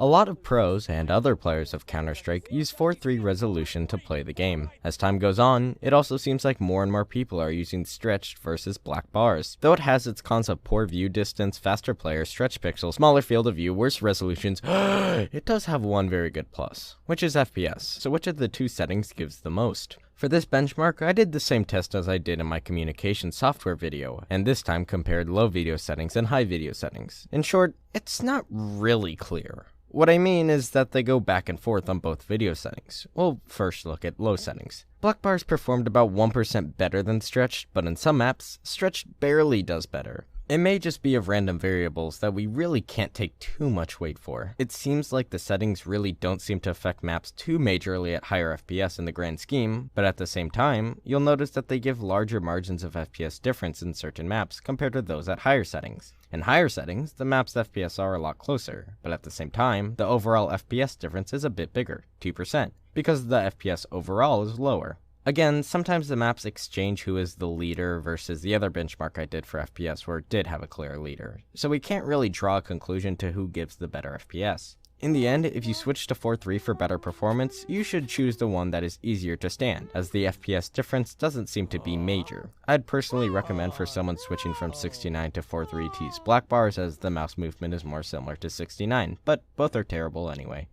A lot of pros and other players of Counter-Strike use 4:3 resolution to play the game. As time goes on, it also seems like more and more people are using stretched versus black bars. Though it has its cons of poor view distance, faster player, stretch pixels, smaller field of view, worse resolutions, it does have one very good plus, which is FPS. So which of the two settings gives the most? For this benchmark, I did the same test as I did in my communication software video, and this time compared low video settings and high video settings. In short, it's not really clear. What I mean is that they go back and forth on both video settings. We'll first look at low settings. Black bars performed about 1% better than stretched, but in some maps, stretched barely does better. It may just be of random variables that we really can't take too much weight for. It seems like the settings really don't seem to affect maps too majorly at higher FPS in the grand scheme, but at the same time, you'll notice that they give larger margins of FPS difference in certain maps compared to those at higher settings. In higher settings, the map's FPS are a lot closer, but at the same time, the overall FPS difference is a bit bigger, 2%, because the FPS overall is lower. Again, sometimes the maps exchange who is the leader versus the other benchmark I did for FPS where it did have a clear leader, so we can't really draw a conclusion to who gives the better FPS. In the end, if you switch to 4:3 for better performance, you should choose the one that is easier to stand, as the FPS difference doesn't seem to be major. I'd personally recommend for someone switching from 69 to 4:3 to use black bars, as the mouse movement is more similar to 69, but both are terrible anyway.